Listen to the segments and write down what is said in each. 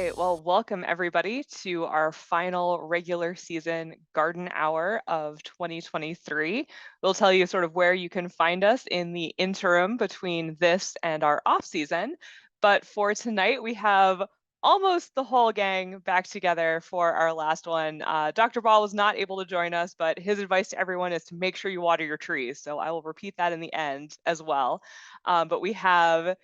right. Well, welcome everybody to our final regular season garden hour of 2023. We'll tell you sort of where you can find us in the interim between this and our off season. But for tonight, we have almost the whole gang back together for our last one. Dr. Ball was not able to join us, but his advice to everyone is to make sure you water your trees. So I will repeat that in the end as well. But we have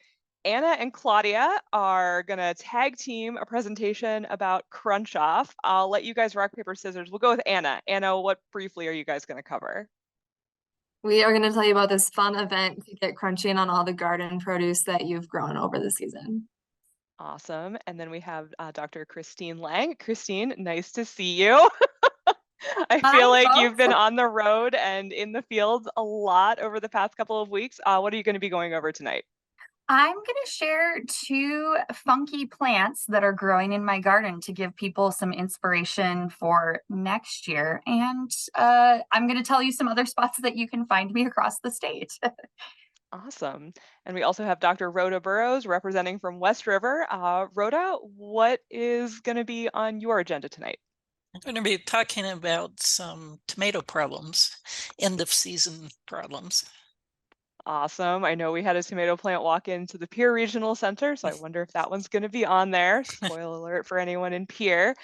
Anna and Claudia are going to tag team a presentation about Crunch Off. I'll let you guys rock, paper, scissors. We'll go with Anna. Anna, what briefly are you guys going to cover? We are going to tell you about this fun event to get crunching on all the garden produce that you've grown over the season. Awesome. And then we have Dr. Kristine Lang. Kristine, nice to see you. I feel Hi, like you've folks. been on the road and in the fields a lot over the past couple of weeks. What are you going to be going over tonight? I'm going to share two funky plants that are growing in my garden to give people some inspiration for next year. And I'm going to tell you some other spots that you can find me across the state. Awesome. And we also have Dr. Rhoda Burrows representing from West River. Rhoda, what is going to be on your agenda tonight? I'm going to be talking about some tomato problems, end of season problems. Awesome. I know we had a tomato plant walk into the Pierre Regional Center, so I wonder if that one's going to be on there. Spoiler alert for anyone in Pierre.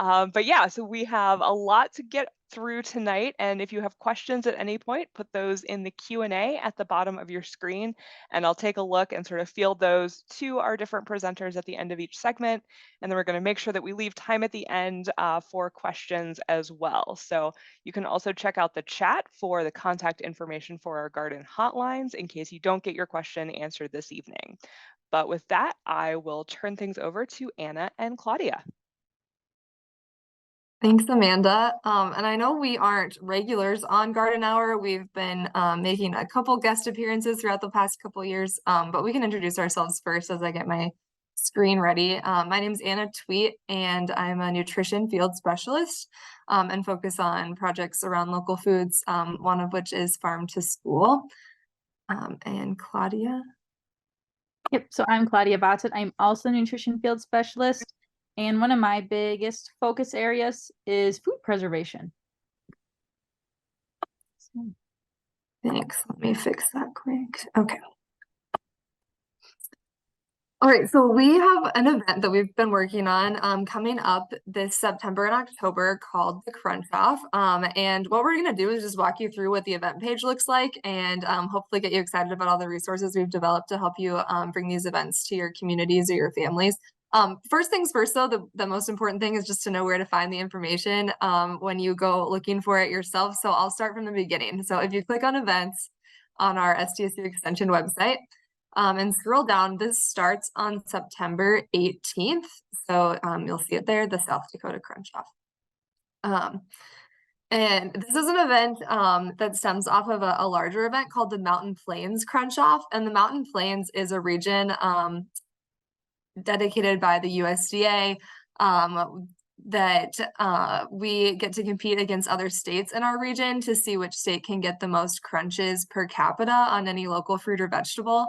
But yeah, so we have a lot to get through tonight, and if you have questions at any point, put those in the Q&A at the bottom of your screen, and I'll take a look and sort of field those to our different presenters at the end of each segment, and then we're going to make sure that we leave time at the end for questions as well. So you can also check out the chat for the contact information for our garden hotlines in case you don't get your question answered this evening. But with that, I will turn things over to Anna and Claudia. Thanks, Amanda. And I know we aren't regulars on Garden Hour. We've been making a couple guest appearances throughout the past couple years, but we can introduce ourselves first as I get my screen ready. My name is Anna Tvedt, and I'm a nutrition field specialist and focus on projects around local foods, one of which is Farm to School. And Claudia? Yep, so I'm Claudia Botzet. I'm also a nutrition field specialist, and one of my biggest focus areas is food preservation. Thanks. Let me fix that quick. Okay. All right, so we have an event that we've been working on coming up this September and October called the Crunch Off. And what we're going to do is just walk you through what the event page looks like and hopefully get you excited about all the resources we've developed to help you bring these events to your communities or your families. First things first, though, the most important thing is just to know where to find the information when you go looking for it yourself. So I'll start from the beginning. So if you click on events on our SDSU Extension website, and scroll down, this starts on September 18th. So you'll see it there, the South Dakota Crunch Off. And this is an event that stems off of a larger event called the Mountain Plains Crunch Off. And the Mountain Plains is a region dedicated by the USDA that we get to compete against other states in our region to see which state can get the most crunches per capita on any local fruit or vegetable.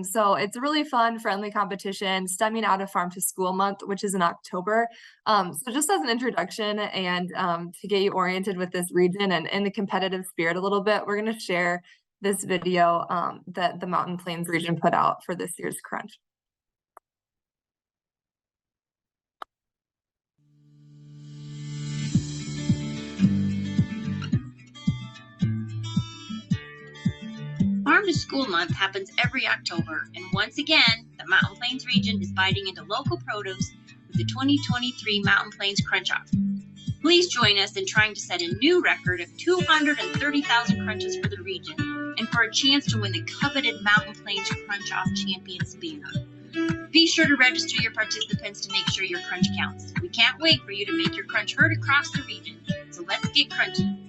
So it's a really fun, friendly competition stemming out of Farm to School Month, which is in October. So just as an introduction and to get you oriented with this region and in the competitive spirit a little bit, we're going to share this video that the Mountain Plains region put out for this year's crunch. Farm to School Month happens every October, and once again, the Mountain Plains region is biting into local produce with the 2023 Mountain Plains Crunch Off. Please join us in trying to set a new record of 230,000 crunches for the region and for a chance to win the coveted Mountain Plains Crunch Off Champions banner. Be sure to register your participants to make sure your crunch counts. We can't wait for you to make your crunch heard across the region, so let's get crunchy.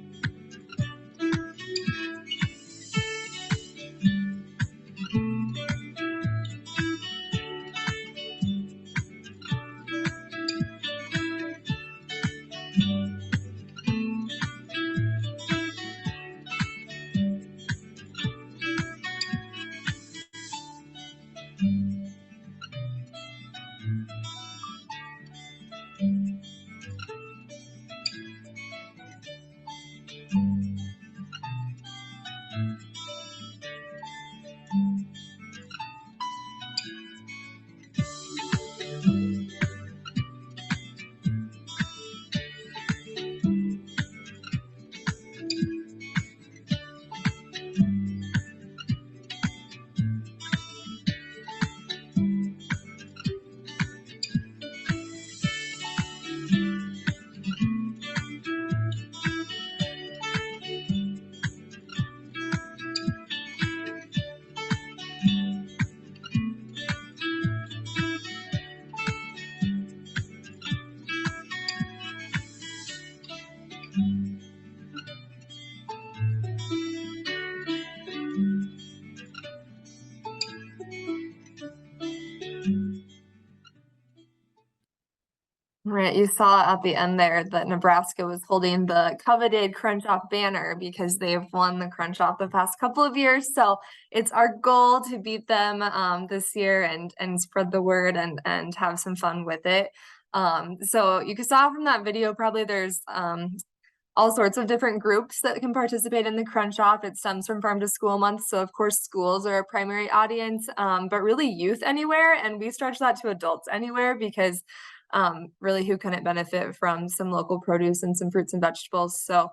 Right, you saw at the end there that Nebraska was holding the coveted Crunch Off banner because they've won the Crunch Off the past couple of years. So it's our goal to beat them this year and spread the word and have some fun with it. So you saw from that video, probably there's all sorts of different groups that can participate in the Crunch Off. It stems from Farm to School Month. So of course schools are our primary audience, but really youth anywhere. And we stretch that to adults anywhere because really who couldn't benefit from some local produce and some fruits and vegetables. So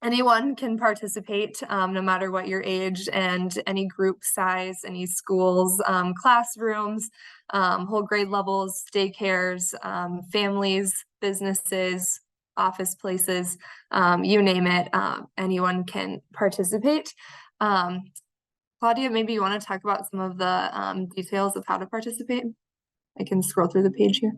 anyone can participate, no matter what your age, and any group size, any schools, classrooms, whole grade levels, daycares, families, businesses, office places, you name it, anyone can participate. Claudia, maybe you want to talk about some of the details of how to participate? I can scroll through the page here.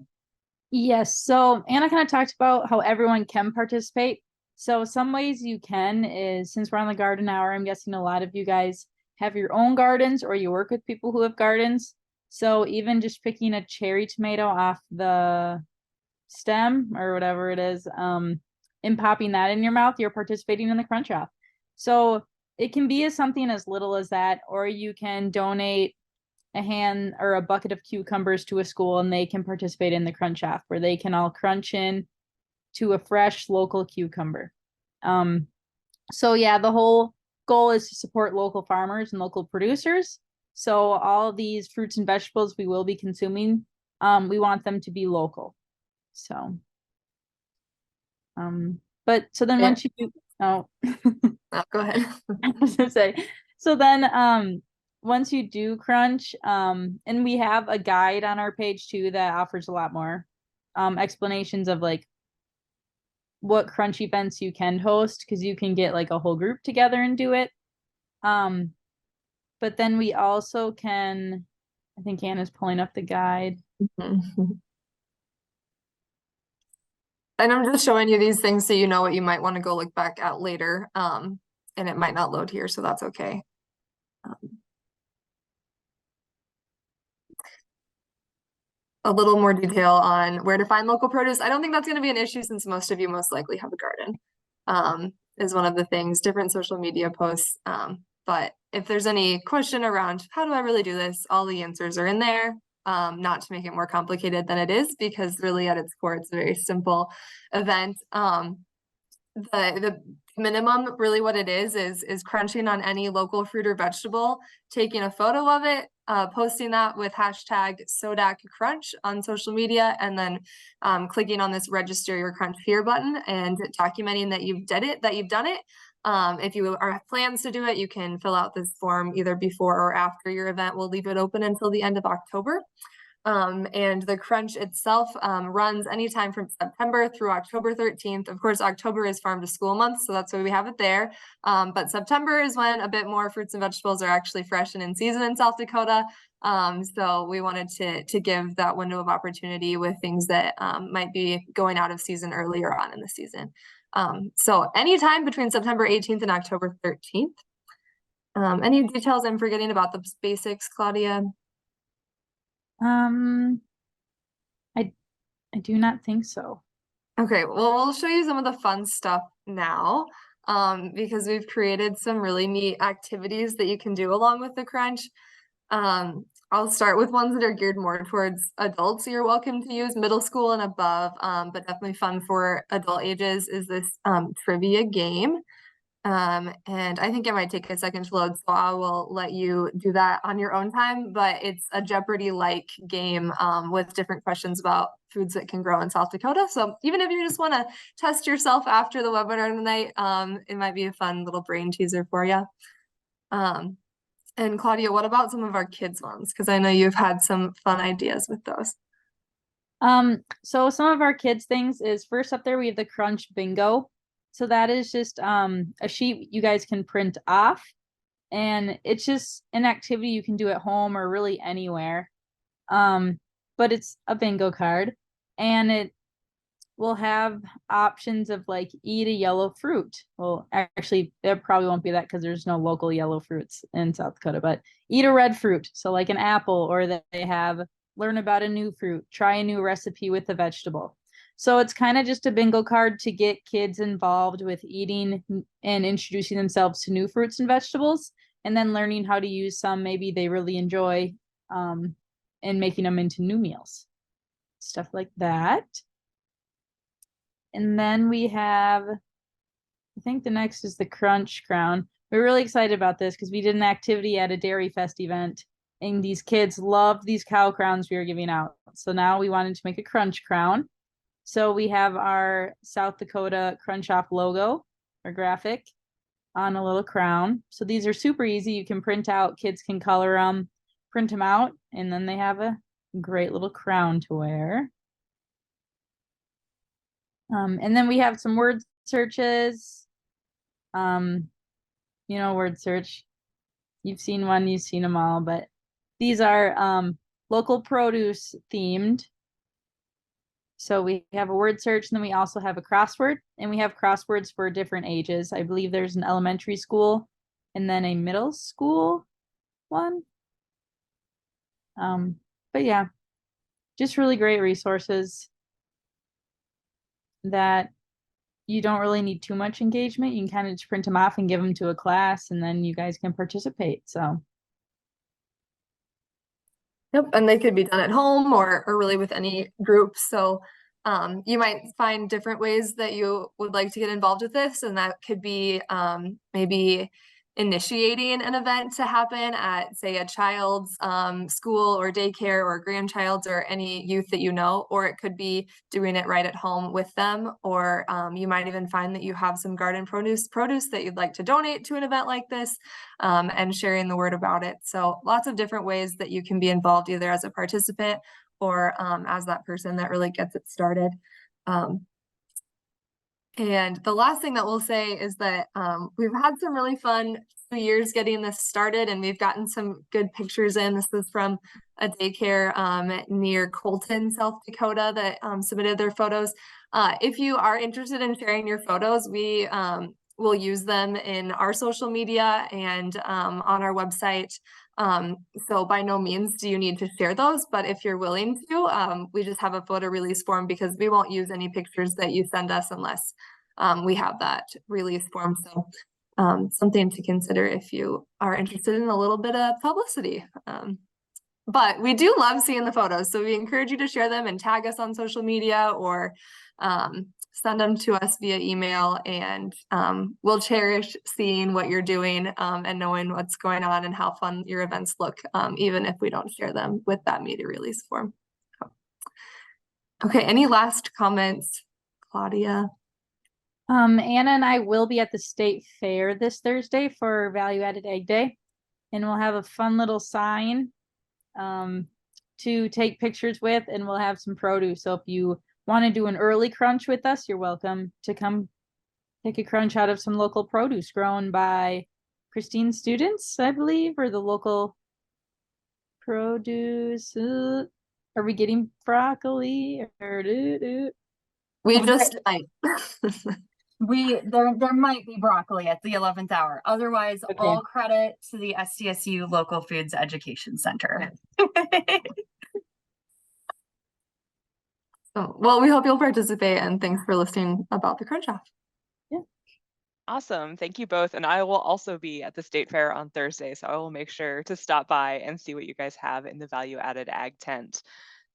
Yes, so Anna kind of talked about how everyone can participate. So some ways you can is, since we're on the garden hour, I'm guessing a lot of you guys have your own gardens or you work with people who have gardens. So even just picking a cherry tomato off the stem or whatever it is, and popping that in your mouth, you're participating in the Crunch Off. So it can be something as little as that, or you can donate a hand or a bucket of cucumbers to a school and they can participate in the Crunch Off, where they can all crunch in to a fresh local cucumber. So yeah, the whole goal is to support local farmers and local producers. So all these fruits and vegetables we will be consuming, we want them to be local. So but so then once you do, oh, go ahead. I was gonna say, so then once you do crunch, and we have a guide on our page too that offers a lot more explanations of like what crunch events you can host, because you can get like a whole group together and do it. But then we also can, I think Anna's pulling up the guide. And I'm just showing you these things so you know what you might want to go look back at later. And it might not load here, so that's okay. A little more detail on where to find local produce. I don't think that's going to be an issue since most of you most likely have a garden, is one of the things, different social media posts. But if there's any question around how do I really do this, all the answers are in there. Not to make it more complicated than it is, because really at its core, it's a very simple event. The minimum, really what it is crunching on any local fruit or vegetable, taking a photo of it, posting that with hashtag #SoDakCrunch on social media, and then clicking on this register your crunch here button and documenting that you've done it. If you have plans to do it, you can fill out this form either before or after your event. We'll leave it open until the end of October. And the crunch itself runs anytime from September through October 13th. Of course, October is Farm to School month, so that's why we have it there. But September is when a bit more fruits and vegetables are actually fresh and in season in South Dakota. So we wanted to give that window of opportunity with things that might be going out of season earlier on in the season. So anytime between September 18th and October 13th. Any details I'm forgetting about the basics, Claudia? I do not think so. Okay, well, we'll show you some of the fun stuff now, because we've created some really neat activities that you can do along with the crunch. I'll start with ones that are geared more towards adults. You're welcome to use middle school and above, but definitely fun for adult ages is this trivia game. And I think it might take a second to load, so I will let you do that on your own time, but it's a Jeopardy-like game with different questions about foods that can grow in South Dakota. So even if you just want to test yourself after the webinar tonight, it might be a fun little brain teaser for you. And Claudia, what about some of our kids ones? Because I know you've had some fun ideas with those. So some of our kids things is, first up there, we have the Crunch Bingo. So that is just a sheet you guys can print off, and it's just an activity you can do at home or really anywhere. But it's a bingo card, and it will have options of like eat a yellow fruit. Well, actually, there probably won't be that because there's no local yellow fruits in South Dakota, but eat a red fruit. So like an apple, or they have learn about a new fruit, try a new recipe with the vegetable. So it's kind of just a bingo card to get kids involved with eating and introducing themselves to new fruits and vegetables, and then learning how to use some maybe they really enjoy, and making them into new meals. Stuff like that. And then we have, I think the next is the Crunch Crown. We're really excited about this because we did an activity at a Dairy Fest event, and these kids loved these cow crowns we were giving out. So now we wanted to make a Crunch Crown. So we have our South Dakota Crunch Off logo or graphic on a little crown. So these are super easy. You can print out, kids can color them, print them out, and then they have a great little crown to wear. And then we have some word searches. You know, word search. You've seen one, you've seen them all, but these are local produce themed. So we have a word search, and then we also have a crossword, and we have crosswords for different ages. I believe there's an elementary school and then a middle school one. But yeah, just really great resources that you don't really need too much engagement. You can kind of just print them off and give them to a class, and then you guys can participate. So Yep, and they could be done at home or really with any group. So you might find different ways that you would like to get involved with this, and that could be maybe initiating an event to happen at, say, a child's school or daycare or grandchild's or any youth that you know, or it could be doing it right at home with them, or you might even find that you have some garden produce that you'd like to donate to an event like this, and sharing the word about it. So lots of different ways that you can be involved, either as a participant or as that person that really gets it started. And the last thing that we'll say is that we've had some really fun 2 years getting this started, and we've gotten some good pictures in. This is from a daycare near Colton, South Dakota, that submitted their photos. If you are interested in sharing your photos, we will use them in our social media and on our website. So by no means do you need to share those, but if you're willing to, we just have a photo release form, because we won't use any pictures that you send us unless we have that release form. So something to consider if you are interested in a little bit of publicity. But we do love seeing the photos, so we encourage you to share them and tag us on social media, or send them to us via email, and we'll cherish seeing what you're doing and knowing what's going on and how fun your events look, even if we don't share them with that media release form. Okay, any last comments, Claudia? Anna and I will be at the state fair this Thursday for Value Added Egg Day, and we'll have a fun little sign to take pictures with, and we'll have some produce. So if you want to do an early crunch with us, you're welcome to come take a crunch out of some local produce grown by Kristine's students, I believe, or the local produce. Are we getting broccoli? Or We just might. There might be broccoli at the 11th hour. Otherwise, Okay. all credit to the SDSU Local Foods Education Center. Well, we hope you'll participate, and thanks for listening about the Crunch Off. Yeah. Awesome. Thank you both. And I will also be at the state fair on Thursday, so I will make sure to stop by and see what you guys have in the value added ag tent.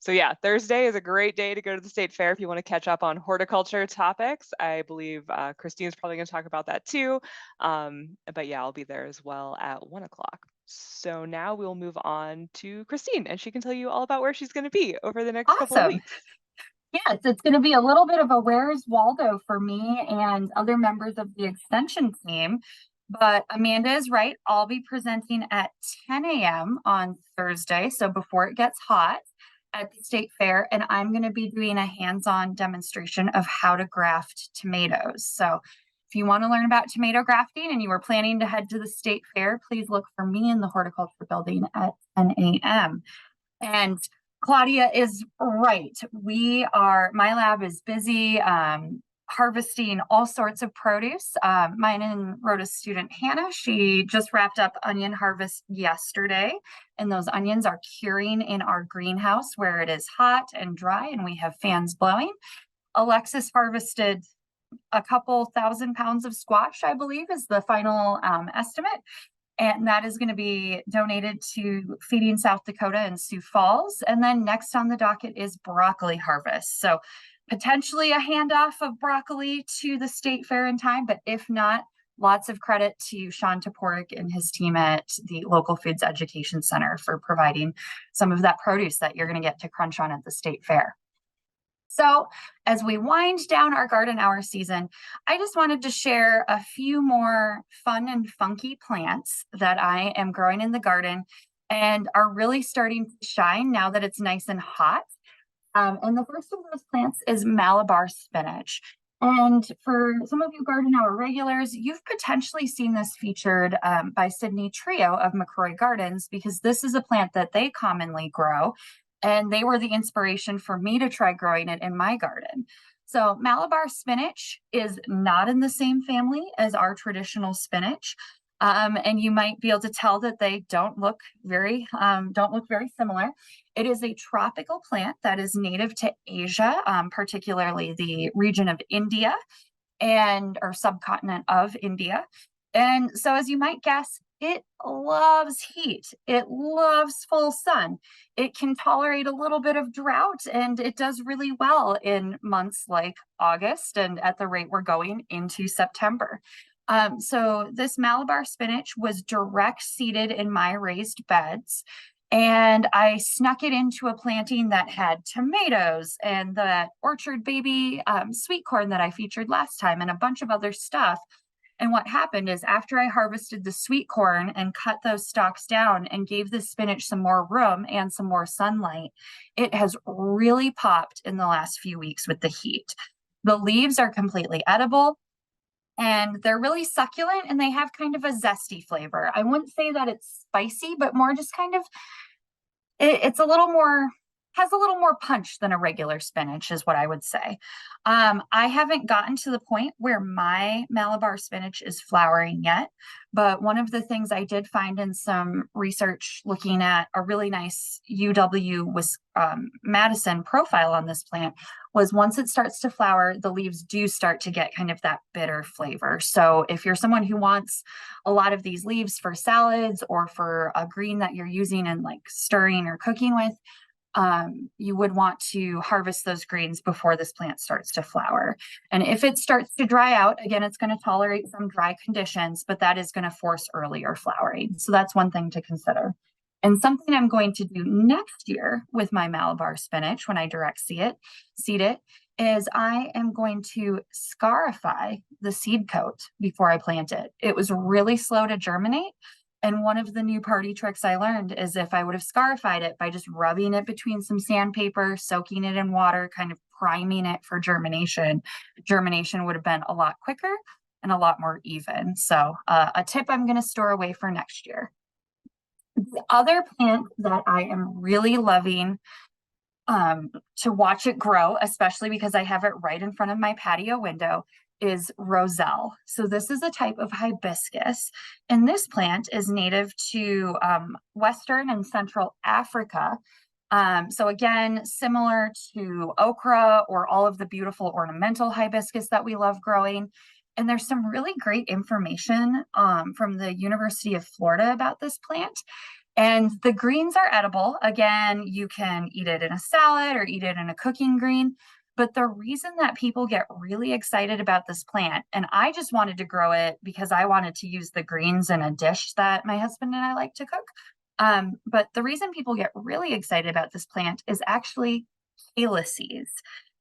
So yeah, Thursday is a great day to go to the state fair if you want to catch up on horticulture topics. I believe Kristine's probably going to talk about that too. But yeah, I'll be there as well at 1 o'clock. So now we'll move on to Kristine, and she can tell you all about where she's going to be over the next couple of weeks. Yes, it's going to be a little bit of a Where's Waldo for me and other members of the extension team. But Amanda is right. I'll be presenting at 10 a.m. on Thursday, so before it gets hot, at the state fair, and I'm going to be doing a hands-on demonstration of how to graft tomatoes. So if you want to learn about tomato grafting and you were planning to head to the state fair, please look for me in the horticulture building at 10 a.m. And Claudia is right. My lab is busy harvesting all sorts of produce. Mine and Rhoda's student Hannah, she just wrapped up onion harvest yesterday, and those onions are curing in our greenhouse where it is hot and dry and we have fans blowing. Alexis harvested a couple 1,000 pounds of squash, I believe is the final estimate. And that is going to be donated to Feeding South Dakota and Sioux Falls. And then next on the docket is broccoli harvest. So potentially a handoff of broccoli to the state fair in time, but if not, lots of credit to Sean Toporek and his team at the Local Foods Education Center for providing some of that produce that you're going to get to crunch on at the state fair. So as we wind down our garden hour season, I just wanted to share a few more fun and funky plants that I am growing in the garden and are really starting to shine now that it's nice and hot. And the first of those plants is Malabar spinach. And for some of you Garden Hour regulars, you've potentially seen this featured by Sydney Trio of McCrory Gardens, because this is a plant that they commonly grow. And they were the inspiration for me to try growing it in my garden. So Malabar spinach is not in the same family as our traditional spinach. And you might be able to tell that they don't look very similar. It is a tropical plant that is native to Asia, particularly the region of India or subcontinent of India. And so as you might guess, it loves heat. It loves full sun. It can tolerate a little bit of drought, and it does really well in months like August and at the rate we're going into September. So this Malabar spinach was direct seeded in my raised beds, and I snuck it into a planting that had tomatoes and the orchard baby sweet corn that I featured last time and a bunch of other stuff. And what happened is after I harvested the sweet corn and cut those stalks down and gave the spinach some more room and some more sunlight, it has really popped in the last few weeks with the heat. The leaves are completely edible and they're really succulent and they have kind of a zesty flavor. I wouldn't say that it's spicy, but more just kind of, it's a little more, has a little more punch than a regular spinach is what I would say. I haven't gotten to the point where my Malabar spinach is flowering yet, but one of the things I did find in some research looking at a really nice UW Madison profile on this plant was once it starts to flower, the leaves do start to get kind of that bitter flavor. So if you're someone who wants a lot of these leaves for salads or for a green that you're using and like stirring or cooking with, you would want to harvest those greens before this plant starts to flower. And if it starts to dry out, again, it's going to tolerate some dry conditions, but that is going to force earlier flowering. So that's one thing to consider. And something I'm going to do next year with my Malabar spinach when I direct seed it, is I am going to scarify the seed coat before I plant it. It was really slow to germinate. And one of the new party tricks I learned is if I would have scarified it by just rubbing it between some sandpaper, soaking it in water, kind of priming it for germination, germination would have been a lot quicker and a lot more even. So a tip I'm going to store away for next year. The other plant that I am really loving to watch it grow, especially because I have it right in front of my patio window, is roselle. So this is a type of hibiscus, and this plant is native to Western and Central Africa. So again, similar to okra or all of the beautiful ornamental hibiscus that we love growing. And there's some really great information from the University of Florida about this plant. And the greens are edible. Again, you can eat it in a salad or eat it in a cooking green. But the reason that people get really excited about this plant, and I just wanted to grow it because I wanted to use the greens in a dish that my husband and I like to cook. But the reason people get really excited about this plant is actually calyces.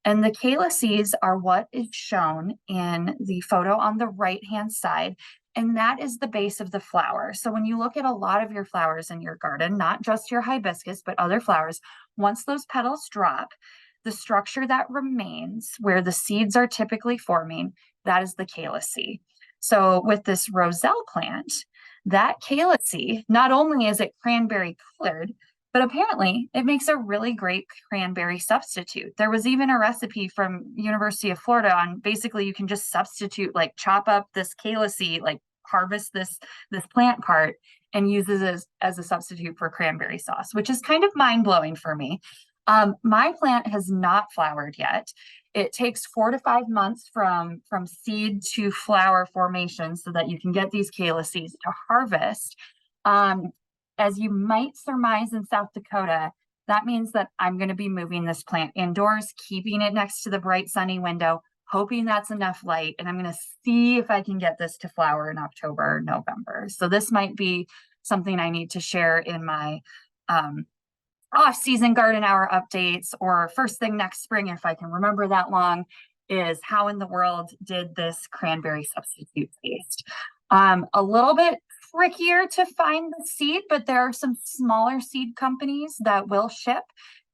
And the calyces are what is shown in the photo on the right-hand side. And that is the base of the flower. So when you look at a lot of your flowers in your garden, not just your hibiscus, but other flowers, once those petals drop, the structure that remains where the seeds are typically forming, that is the calyce. So with this roselle plant, that calyce, not only is it cranberry colored, But apparently it makes a really great cranberry substitute. There was even a recipe from University of Florida on basically you can just substitute, like chop up this cala seed, like harvest this plant part and use it as a substitute for cranberry sauce, which is kind of mind-blowing for me. My plant has not flowered yet. It takes 4 to 5 months from seed to flower formation so that you can get these cala seeds to harvest. As you might surmise in South Dakota, that means that I'm going to be moving this plant indoors, keeping it next to the bright sunny window, hoping that's enough light. And I'm going to see if I can get this to flower in October or November. So this might be something I need to share in my off-season garden hour updates, or first thing next spring, if I can remember that long, is how in the world did this cranberry substitute taste? A little bit trickier to find the seed, but there are some smaller seed companies that will ship.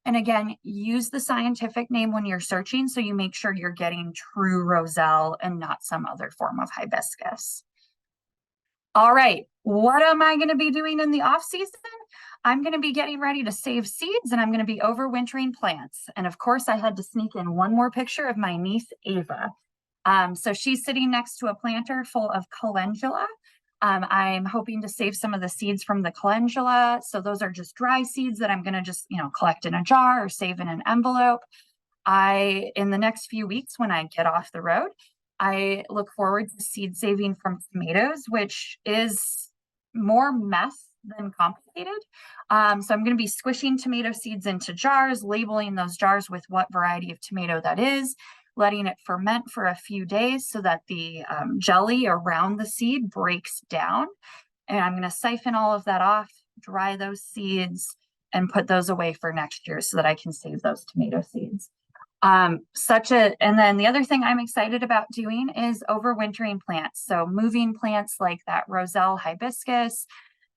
And again, use the scientific name when you're searching so you make sure you're getting true roselle and not some other form of hibiscus. All right, what am I going to be doing in the off season? I'm going to be getting ready to save seeds, and I'm going to be overwintering plants. And of course, I had to sneak in one more picture of my niece, Ava. So she's sitting next to a planter full of calendula. I'm hoping to save some of the seeds from the calendula. So those are just dry seeds that I'm going to just, collect in a jar or save in an envelope. In the next few weeks, when I get off the road, I look forward to seed saving from tomatoes, which is more mess than complicated. So I'm going to be squishing tomato seeds into jars, labeling those jars with what variety of tomato that is, letting it ferment for a few days so that the jelly around the seed breaks down. And I'm going to siphon all of that off, dry those seeds, and put those away for next year so that I can save those tomato seeds. And then the other thing I'm excited about doing is overwintering plants. So moving plants like that roselle hibiscus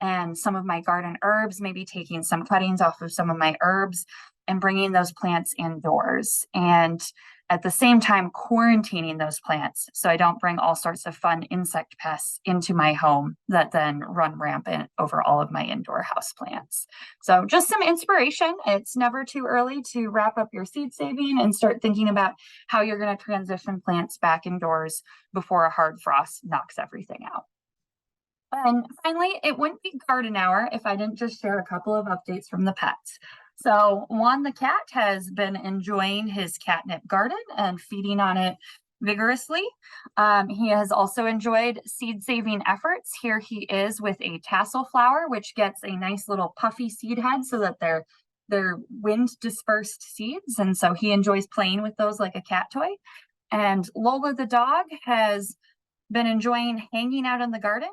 and some of my garden herbs, maybe taking some cuttings off of some of my herbs and bringing those plants indoors. And at the same time, quarantining those plants so I don't bring all sorts of fun insect pests into my home that then run rampant over all of my indoor house plants. So just some inspiration. It's never too early to wrap up your seed saving and start thinking about how you're going to transition plants back indoors before a hard frost knocks everything out. And finally, it wouldn't be garden hour if I didn't just share a couple of updates from the pets. So Juan the cat has been enjoying his catnip garden and feeding on it vigorously. He has also enjoyed seed saving efforts. Here he is with a tassel flower, which gets a nice little puffy seed head so that they're wind dispersed seeds. And so he enjoys playing with those like a cat toy. And Lola the dog has been enjoying hanging out in the garden,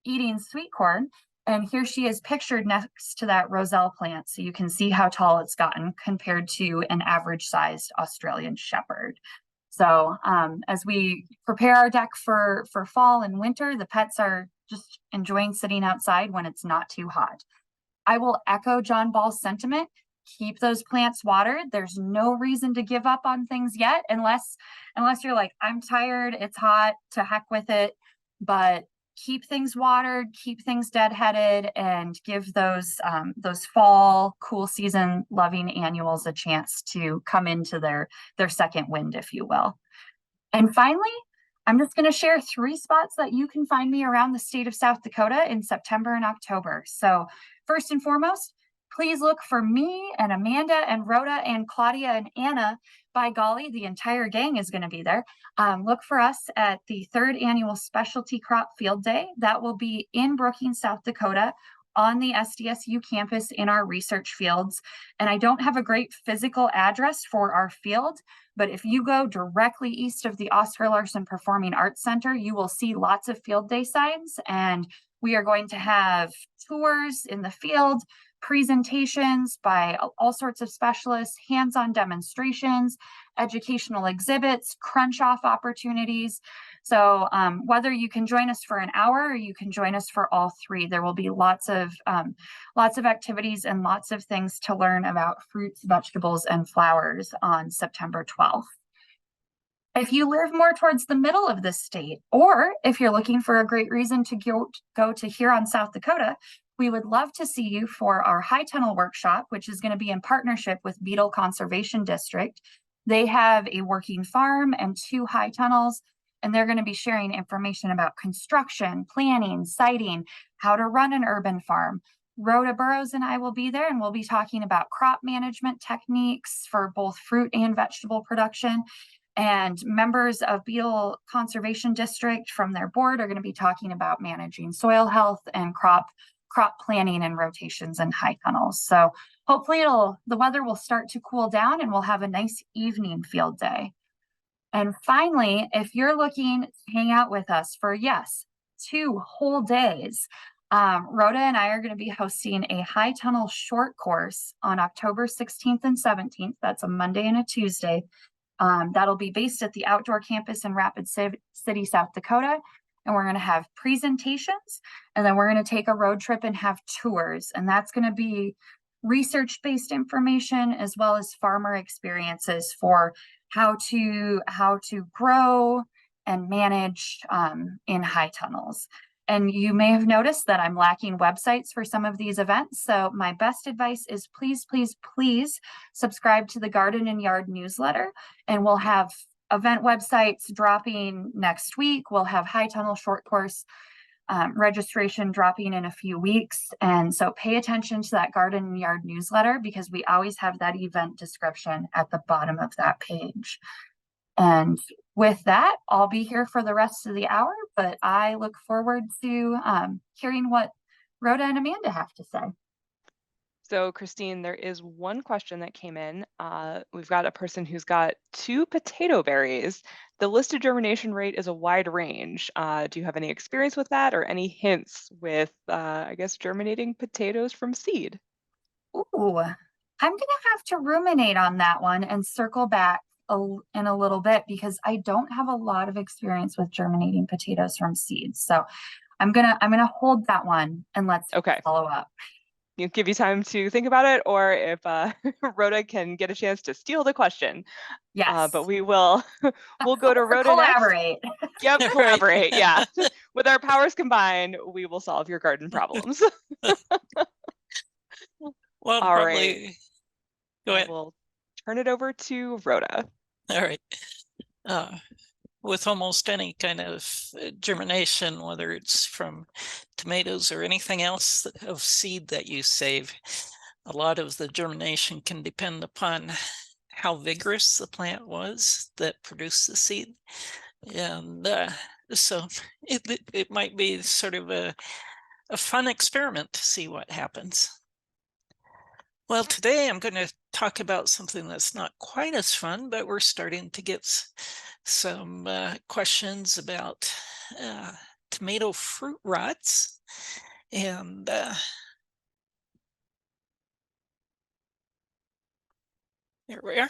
eating sweet corn. And here she is pictured next to that roselle plant. So you can see how tall it's gotten compared to an average sized Australian shepherd. So as we prepare our deck for fall and winter, the pets are just enjoying sitting outside when it's not too hot. I will echo John Ball's sentiment. Keep those plants watered. There's no reason to give up on things yet, unless you're like, I'm tired, it's hot, to heck with it. But keep things watered, keep things deadheaded, and give those fall cool season loving annuals a chance to come into their second wind, if you will. And finally, I'm just going to share 3 spots that you can find me around the state of South Dakota in September and October. So first and foremost, please look for me and Amanda and Rhoda and Claudia and Anna. By golly, the entire gang is going to be there. Look for us at the 3rd annual Specialty Crop Field Day. That will be in Brookings, South Dakota, on the SDSU campus in our research fields. And I don't have a great physical address for our field, but if you go directly east of the Oscar Larson Performing Arts Center, you will see lots of field day signs. And we are going to have tours in the field, presentations by all sorts of specialists, hands-on demonstrations, educational exhibits, crunch-off opportunities. So whether you can join us for an hour or you can join us for all 3, there will be lots of activities and lots of things to learn about fruits, vegetables, and flowers on September 12th. If you live more towards the middle of the state, or if you're looking for a great reason to go to Huron, South Dakota, we would love to see you for our high tunnel workshop, which is going to be in partnership with Beetle Conservation District. They have a working farm and 2 high tunnels, and they're going to be sharing information about construction, planning, siting, how to run an urban farm. Rhoda Burrows and I will be there, and we'll be talking about crop management techniques for both fruit and vegetable production. And members of Beetle Conservation District from their board are going to be talking about managing soil health and crop planning and rotations in high tunnels. So hopefully the weather will start to cool down and we'll have a nice evening field day. And finally, if you're looking to hang out with us for, yes, 2 whole days, Rhoda and I are going to be hosting a high tunnel short course on October 16th and 17th. That's a Monday and a Tuesday. That'll be based at the outdoor campus in Rapid City, South Dakota. And we're going to have presentations, and then we're going to take a road trip and have tours. And that's going to be research-based information as well as farmer experiences for how to grow and manage in high tunnels. And you may have noticed that I'm lacking websites for some of these events. So my best advice is please, please, please subscribe to the Garden and Yard newsletter, and we'll have event websites dropping next week. We'll have high tunnel short course registration dropping in a few weeks. And so pay attention to that Garden and Yard newsletter, because we always have that event description at the bottom of that page. And with that, I'll be here for the rest of the hour, but I look forward to hearing what Rhoda and Amanda have to say. So Kristine, there is one question that came in. We've got a person who's got 2 potato berries. The listed germination rate is a wide range. Do you have any experience with that, or any hints with, I guess, germinating potatoes from seed? Ooh, I'm going to have to ruminate on that one and circle back in a little bit, because I don't have a lot of experience with germinating potatoes from seeds. So I'm gonna hold that one and let's follow up. You give you time to think about it, or if Rhoda can get a chance to steal the question. Yes. But we'll go to Rhoda collaborate. Next. Yep, collaborate. Yeah. With our powers combined, we will solve your garden problems. Well, all probably. right. Go ahead. We'll turn it over to Rhoda. All right. With almost any kind of germination, whether it's from tomatoes or anything else of seed that you save, a lot of the germination can depend upon how vigorous the plant was that produced the seed. And so it might be sort of a fun experiment to see what happens. Well, today I'm going to talk about something that's not quite as fun, but we're starting to get some questions about tomato fruit rots. And there we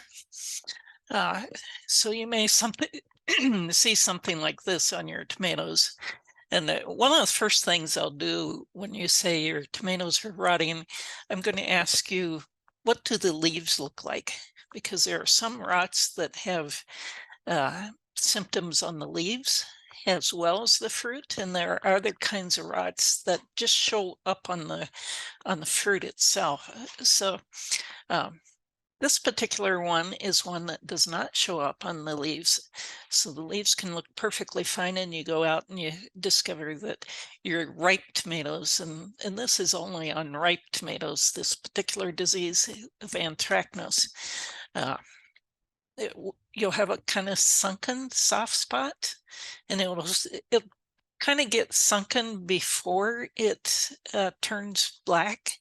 are. So you may see something like this on your tomatoes. And one of the first things I'll do when you say your tomatoes are rotting, I'm going to ask you, what do the leaves look like? Because there are some rots that have symptoms on the leaves as well as the fruit, and there are other kinds of rots that just show up on the fruit itself. So this particular one is one that does not show up on the leaves. So the leaves can look perfectly fine, and you go out and you discover that your ripe tomatoes, and this is only on ripe tomatoes, this particular disease of anthracnose. You'll have a kind of sunken soft spot, and it'll kind of get sunken before it turns black.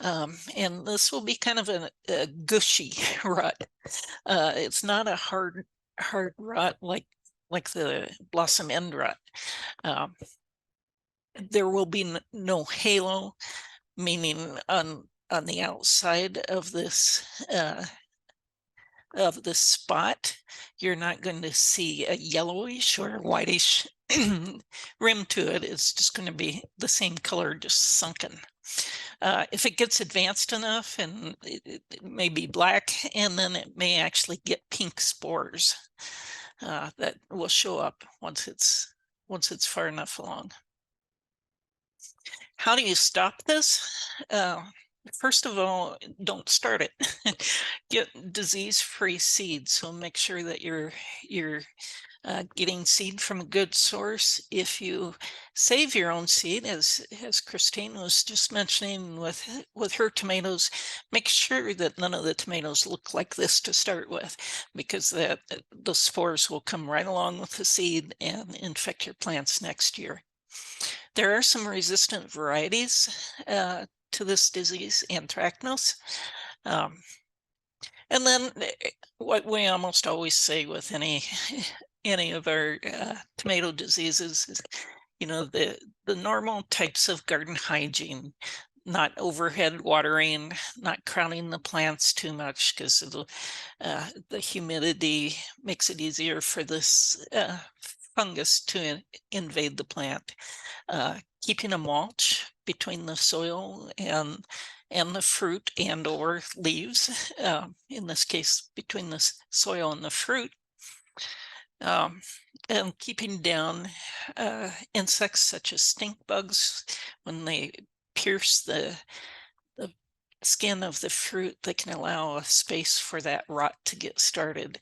And this will be kind of a gushy rot. It's not a hard rot like the blossom end rot. There will be no halo, meaning on the outside of this spot, you're not going to see a yellowish or whitish rim to it. It's just going to be the same color, just sunken. If it gets advanced enough, and it may be black, and then it may actually get pink spores that will show up once it's far enough along. How do you stop this? First of all, don't start it. Get disease-free seed. So make sure that you're getting seed from a good source. If you save your own seed, as Kristine was just mentioning with her tomatoes, make sure that none of the tomatoes look like this to start with, because the spores will come right along with the seed and infect your plants next year. There are some resistant varieties to this disease, anthracnose. And then what we almost always say with any of our tomato diseases is, you know, the normal types of garden hygiene, not overhead watering, not crowding the plants too much, because the humidity makes it easier for this fungus to invade the plant. Keeping a mulch between the soil and the fruit and or leaves, in this case between the soil and the fruit, and keeping down insects such as stink bugs. When they pierce the skin of the fruit, they can allow a space for that rot to get started.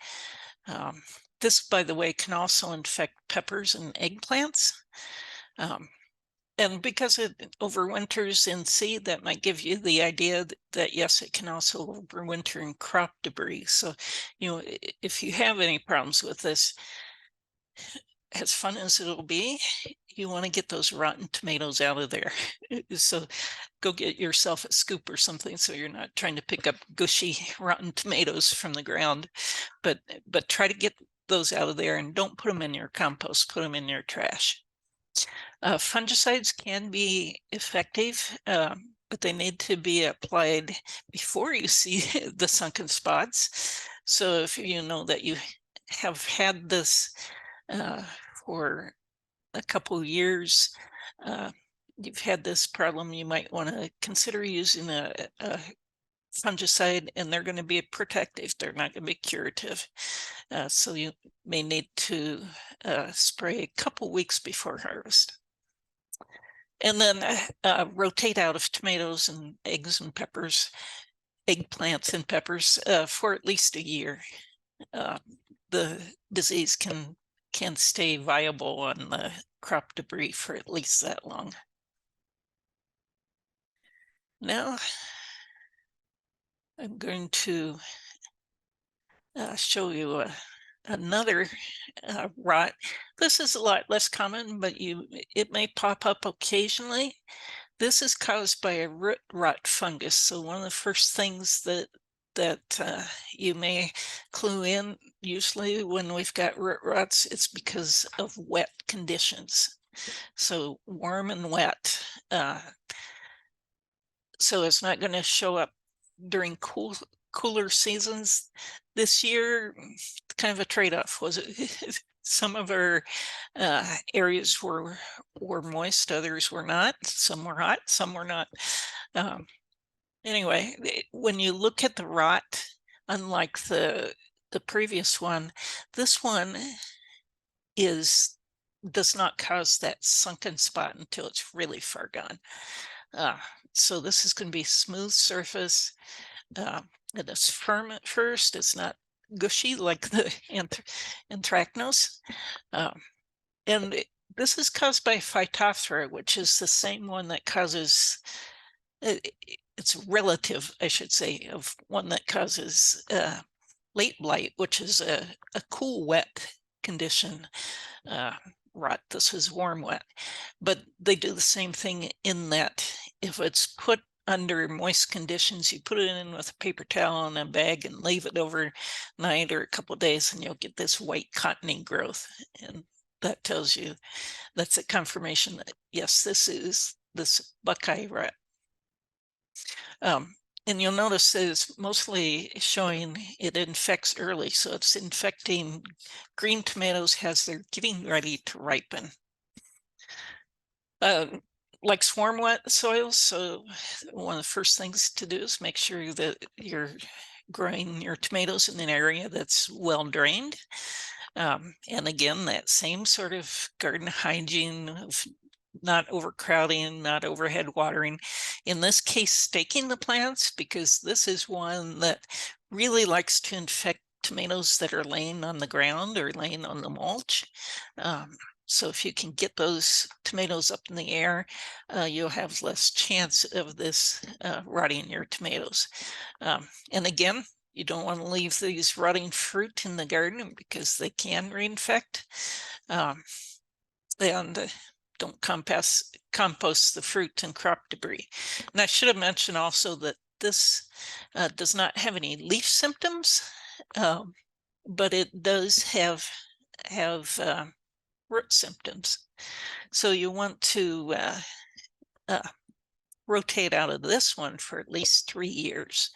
This, by the way, can also infect peppers and eggplants. And because it overwinters in seed, that might give you the idea that yes, it can also overwinter in crop debris. So, you know, if you have any problems with this, as fun as it'll be, you want to get those rotten tomatoes out of there. So go get yourself a scoop or something, so you're not trying to pick up gushy rotten tomatoes from the ground, but try to get those out of there, and don't put them in your compost, put them in your trash. Fungicides can be effective, but they need to be applied before you see the sunken spots. So if you know that you have had this for a couple of years, you've had this problem, you might want to consider using a fungicide, and they're going to be protective. They're not going to be curative. So you may need to spray a couple weeks before harvest. And then rotate out of tomatoes and eggs and peppers, eggplants and peppers for at least a year. The disease can stay viable on the crop debris for at least that long. Now, I'm going to show you another rot. This is a lot less common, but it may pop up occasionally. This is caused by a root rot fungus. So one of the first things that you may clue in, usually when we've got root rots, it's because of wet conditions. So warm and wet. So it's not going to show up during cooler seasons. This year, kind of a trade-off. Was it? Some of our areas were moist, others were not. Some were hot, some were not. Anyway, when you look at the rot, unlike the previous one, this one does not cause that sunken spot until it's really far gone. So this is going to be smooth surface. And it's firm at first. It's not gushy like the anthracnose. And this is caused by Phytophthora, which is the same one that causes, it's relative, I should say, of one that causes late blight, which is a cool, wet condition. Rot. This is warm, wet. But they do the same thing in that if it's put under moist conditions, you put it in with a paper towel in a bag and leave it overnight or a couple of days, and you'll get this white cottony growth. And that tells you, that's a confirmation that yes, this is this Buckeye rot. And you'll notice it's mostly showing it infects early. So it's infecting green tomatoes as they're getting ready to ripen. Like swarm wet soils, so one of the first things to do is make sure that you're growing your tomatoes in an area that's well drained. And again, that same sort of garden hygiene of not overcrowding, not overhead watering. In this case, staking the plants, because this is one that really likes to infect tomatoes that are laying on the ground or laying on the mulch. So if you can get those tomatoes up in the air, you'll have less chance of this rotting your tomatoes. And again, you don't want to leave these rotting fruit in the garden because they can reinfect. And don't compost the fruit and crop debris. And I should have mentioned also that this does not have any leaf symptoms, but it does have root symptoms. So you want to rotate out of this one for at least 3 years.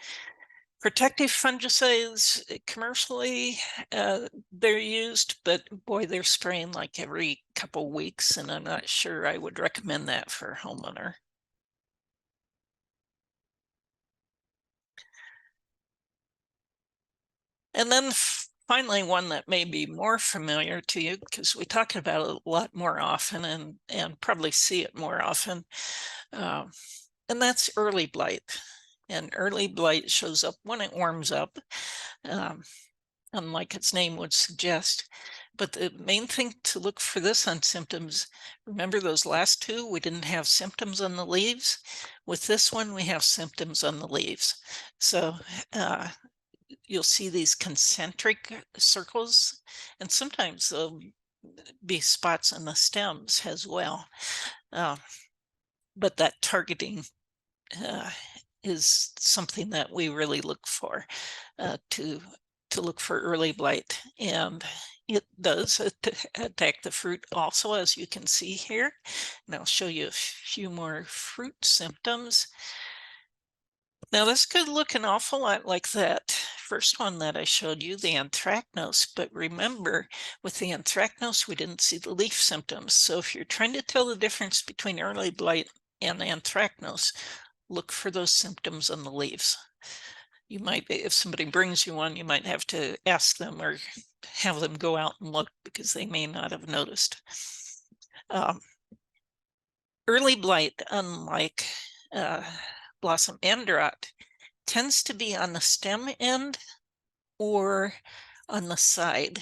Protective fungicides, commercially, they're used, but boy, they're spraying like every couple weeks, and I'm not sure I would recommend that for a homeowner. And then finally, one that may be more familiar to you, because we talk about it a lot more often and probably see it more often, and that's early blight. And early blight shows up when it warms up, unlike its name would suggest. But the main thing to look for this on symptoms, remember those last two, we didn't have symptoms on the leaves. With this one, we have symptoms on the leaves. So you'll see these concentric circles, and sometimes there'll be spots on the stems as well. But that targeting is something that we really look for to look for early blight, and it does attack the fruit also, as you can see here. And I'll show you a few more fruit symptoms. Now this could look an awful lot like that first one that I showed you, the anthracnose, but remember with the anthracnose we didn't see the leaf symptoms. So if you're trying to tell the difference between early blight and anthracnose, look for those symptoms on the leaves. You might, if somebody brings you one, you might have to ask them or have them go out and look because they may not have noticed. Early blight, unlike blossom end rot, tends to be on the stem end or on the side,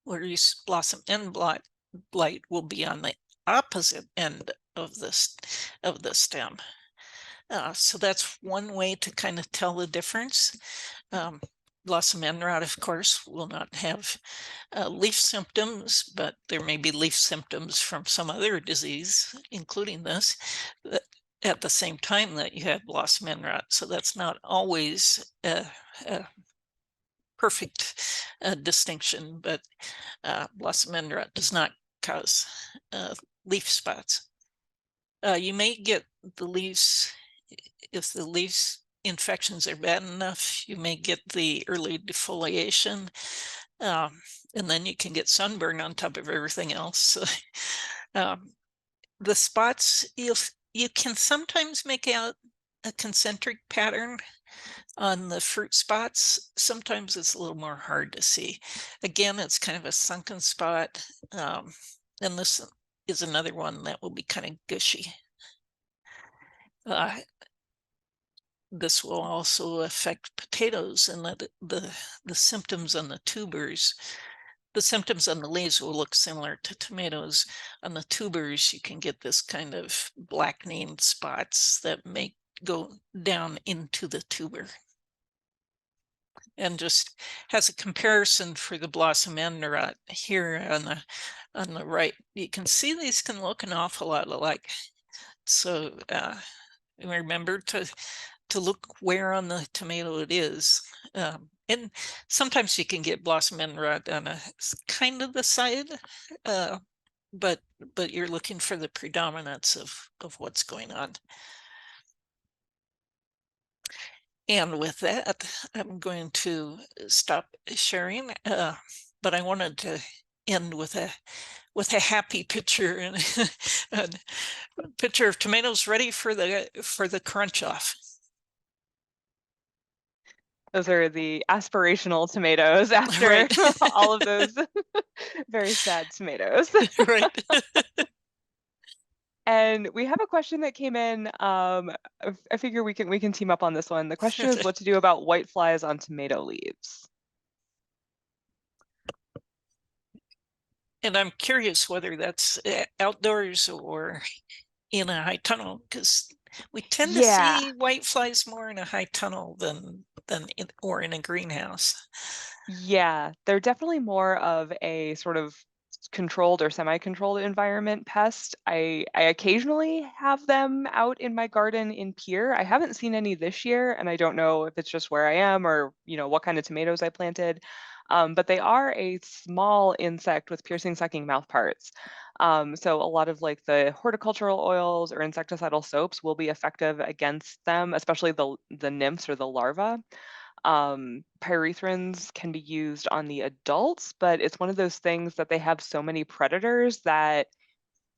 whereas blossom end blight will be on the opposite end of the stem. So that's one way to kind of tell the difference. Blossom end rot, of course, will not have leaf symptoms, but there may be leaf symptoms from some other disease, including this, at the same time that you have blossom end rot. So that's not always a perfect distinction, but blossom end rot does not cause leaf spots. You may get the leaves, if the leaves infections are bad enough, you may get the early defoliation, and then you can get sunburn on top of everything else. The spots, you can sometimes make out a concentric pattern on the fruit spots. Sometimes it's a little more hard to see. Again, it's kind of a sunken spot, and this is another one that will be kind of gushy. This will also affect potatoes, and the symptoms on the tubers, the symptoms on the leaves will look similar to tomatoes. On the tubers, you can get this kind of blackening spots that may go down into the tuber. And just as a comparison for the blossom end rot here on the right, you can see these can look an awful lot alike. So remember to look where on the tomato it is. And sometimes you can get blossom end rot on a kind of the side, but you're looking for the predominance of what's going on. And with that, I'm going to stop sharing, but I wanted to end with a happy picture and a picture of tomatoes ready for the crunch off. Those are the aspirational tomatoes after Right. all of those very sad tomatoes. Right. And we have a question that came in. I figure we can team up on this one. The question is what to do about white flies on tomato leaves. And I'm curious whether that's outdoors or in a high tunnel, because we tend to see white flies more in a high tunnel than or in a greenhouse. Yeah, they're definitely more of a sort of controlled or semi-controlled environment pest. I occasionally have them out in my garden in Pier. I haven't seen any this year, and I don't know if it's just where I am or, you know, what kind of tomatoes I planted. But they are a small insect with piercing sucking mouth parts. So a lot of like the horticultural oils or insecticidal soaps will be effective against them, especially the nymphs or the larvae. Pyrethrins can be used on the adults, but it's one of those things that they have so many predators that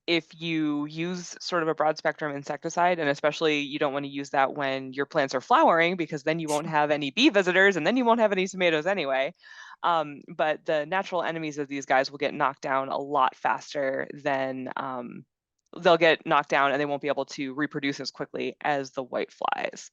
if you use sort of a broad spectrum insecticide, and especially you don't want to use that when your plants are flowering, because then you won't have any bee visitors and then you won't have any tomatoes anyway. But the natural enemies of these guys will get knocked down a lot faster than they'll get knocked down and they won't be able to reproduce as quickly as the white flies.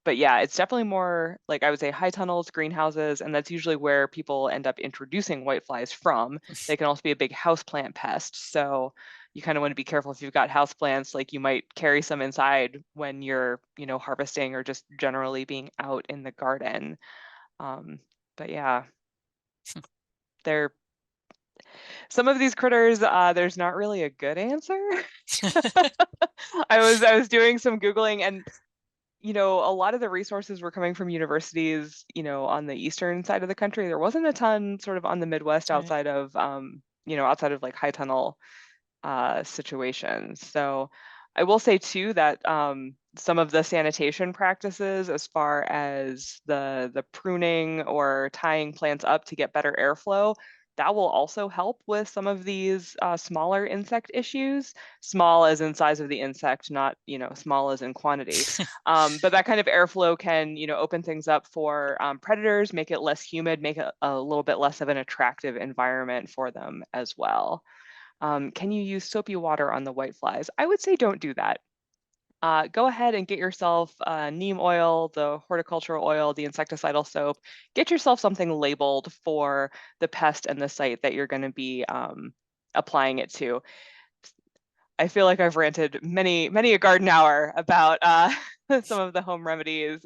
But yeah, it's definitely more like I would say high tunnels, greenhouses, and that's usually where people end up introducing whiteflies from. They can also be a big houseplant pest. So you kind of want to be careful if you've got houseplants, like you might carry some inside when you're, you know, harvesting or just generally being out in the garden. But yeah, they're some of these critters, there's not really a good answer. I was doing some Googling and you know, a lot of the resources were coming from universities, you know, on the eastern side of the country. There wasn't a ton sort of on the Midwest Right. outside of, you know, outside of like high tunnel situations. So I will say too that some of the sanitation practices as far as the pruning or tying plants up to get better airflow, that will also help with some of these smaller insect issues. Small as in size of the insect, not, you know, small as in quantity. But that kind of airflow can, you know, open things up for predators, make it less humid, make it a little bit less of an attractive environment for them as well. Can you use soapy water on the white flies? I would say don't do that. Go ahead and get yourself neem oil, the horticultural oil, the insecticidal soap. Get yourself something labeled for the pest and the site that you're going to be applying it to. I feel like I've ranted many a garden hour about some of the home remedies,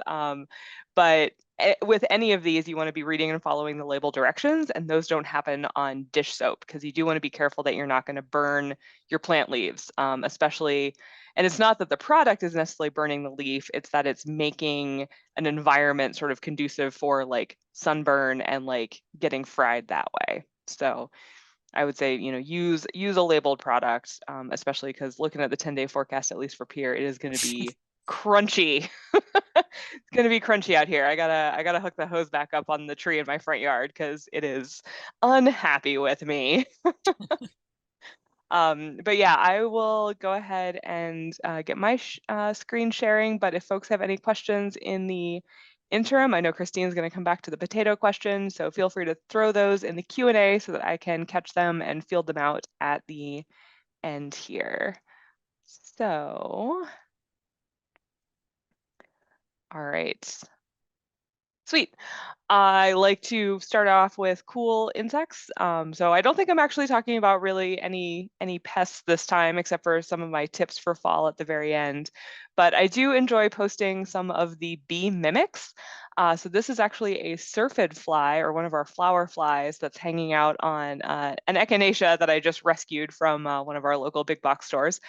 but with any of these, you want to be reading and following the label directions, and those don't happen on dish soap because you do want to be careful that you're not going to burn your plant leaves, especially. And it's not that the product is necessarily burning the leaf; it's that it's making an environment sort of conducive for like sunburn and like getting fried that way. So I would say, you know, use a labeled product, especially because looking at the 10-day forecast, at least for Pier, it is going to be crunchy. It's going to be crunchy out here. I gotta hook the hose back up on the tree in my front yard because it is unhappy with me. But yeah, I will go ahead and get my screen sharing. But if folks have any questions in the interim, I know Kristine's going to come back to the potato question, so feel free to throw those in the Q&A so that I can catch them and field them out at the end here. So, all right. Sweet. I like to start off with cool insects. So I don't think I'm actually talking about really any pests this time, except for some of my tips for fall at the very end. But I do enjoy posting some of the bee mimics. So this is actually a syrphid fly, or one of our flower flies that's hanging out on an echinacea that I just rescued from one of our local big box stores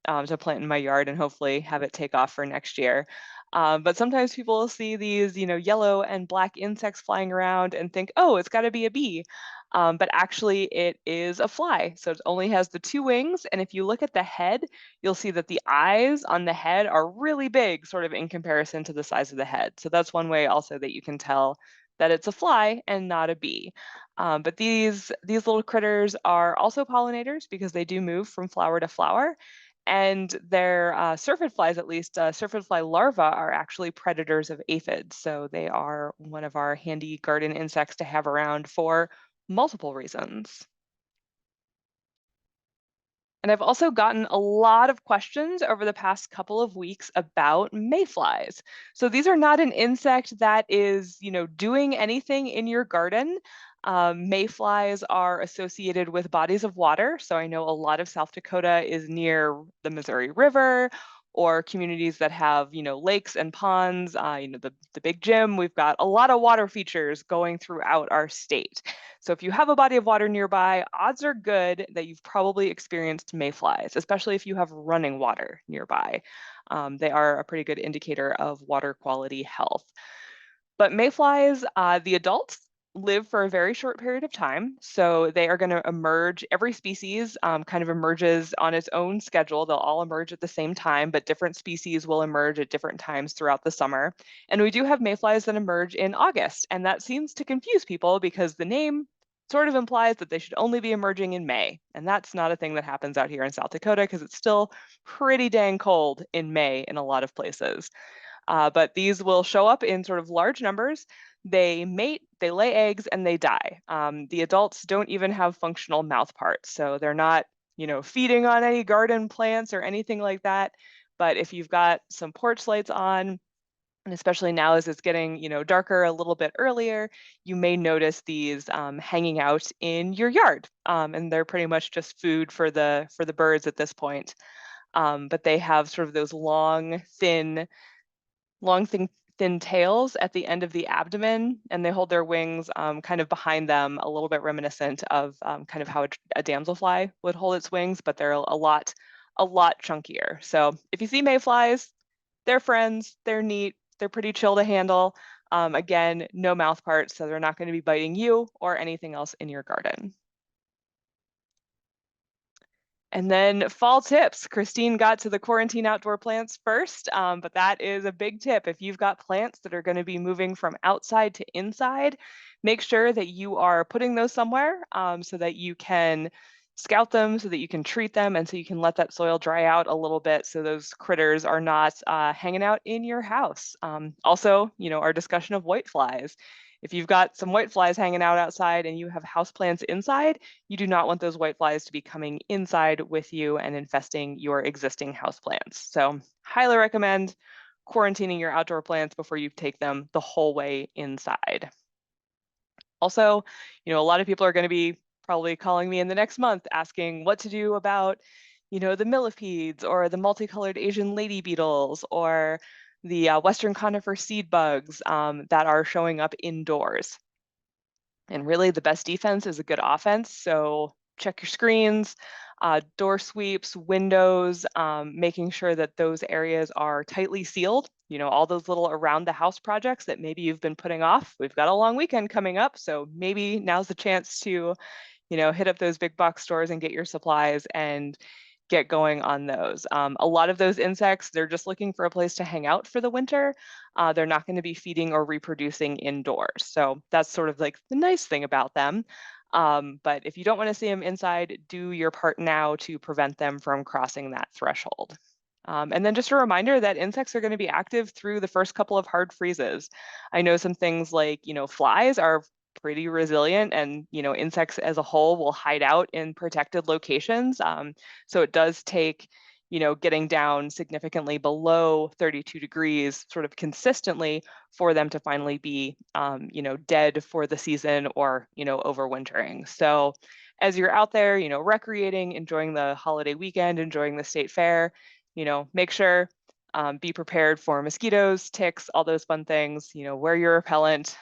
to plant in my yard and hopefully have it take off for next year. But sometimes people will see these, you know, yellow and black insects flying around and think, oh, it's got to be a bee. But actually it is a fly. So it only has the 2 wings. And if you look at the head, you'll see that the eyes on the head are really big, sort of in comparison to the size of the head. So that's one way also that you can tell that it's a fly and not a bee. But these little critters are also pollinators because they do move from flower to flower. And their syrphid flies, at least, syrphid fly larvae are actually predators of aphids. So they are one of our handy garden insects to have around for multiple reasons. And I've also gotten a lot of questions over the past couple of weeks about mayflies. So these are not an insect that is, doing anything in your garden. Mayflies are associated with bodies of water. So I know a lot of South Dakota is near the Missouri River or communities that have, lakes and ponds, the Big Gym. We've got a lot of water features going throughout our state. So if you have a body of water nearby, odds are good that you've probably experienced mayflies, especially if you have running water nearby. They are a pretty good indicator of water quality health. But mayflies, the adults live for a very short period of time. So they are going to emerge, every species kind of emerges on its own schedule. They'll all emerge at the same time, but different species will emerge at different times throughout the summer. And we do have mayflies that emerge in August. And that seems to confuse people because the name sort of implies that they should only be emerging in May. And that's not a thing that happens out here in South Dakota because it's still pretty dang cold in May in a lot of places. But these will show up in sort of large numbers. They mate, they lay eggs, and they die. The adults don't even have functional mouth parts, so they're not, feeding on any garden plants or anything like that. But if you've got some porch lights on, and especially now as it's getting, darker a little bit earlier, you may notice these hanging out in your yard, and they're pretty much just food for the birds at this point. But they have sort of those long, thin tails at the end of the abdomen, and they hold their wings kind of behind them, a little bit reminiscent of kind of how a damselfly would hold its wings, but they're a lot chunkier. So if you see mayflies, they're friends, they're neat, they're pretty chill to handle. Again, no mouth parts, so they're not going to be biting you or anything else in your garden. And then fall tips. Kristine got to the quarantine outdoor plants first, but that is a big tip. If you've got plants that are going to be moving from outside to inside, make sure that you are putting those somewhere so that you can scout them, so that you can treat them, and so you can let that soil dry out a little bit so those critters are not hanging out in your house. Also, our discussion of whiteflies. If you've got some whiteflies hanging out outside and you have houseplants inside, you do not want those whiteflies to be coming inside with you and infesting your existing houseplants. So highly recommend quarantining your outdoor plants before you take them the whole way inside. Also, a lot of people are going to be probably calling me in the next month asking what to do about, the millipedes or the multicolored Asian lady beetles or the Western conifer seed bugs that are showing up indoors. And really the best defense is a good offense. So check your screens, door sweeps, windows, making sure that those areas are tightly sealed. All those little around the house projects that maybe you've been putting off. We've got a long weekend coming up, so maybe now's the chance to, hit up those big box stores and get your supplies and get going on those. A lot of those insects, they're just looking for a place to hang out for the winter. They're not going to be feeding or reproducing indoors. So that's sort of like the nice thing about them. But if you don't want to see them inside, do your part now to prevent them from crossing that threshold. And then just a reminder that insects are going to be active through the first couple of hard freezes. I know some things like, flies are pretty resilient, and insects as a whole will hide out in protected locations. So it does take getting down significantly below 32 degrees sort of consistently for them to finally be dead for the season or overwintering. So as you're out there recreating, enjoying the holiday weekend, enjoying the state fair, make sure be prepared for mosquitoes, ticks, all those fun things. Wear your repellent,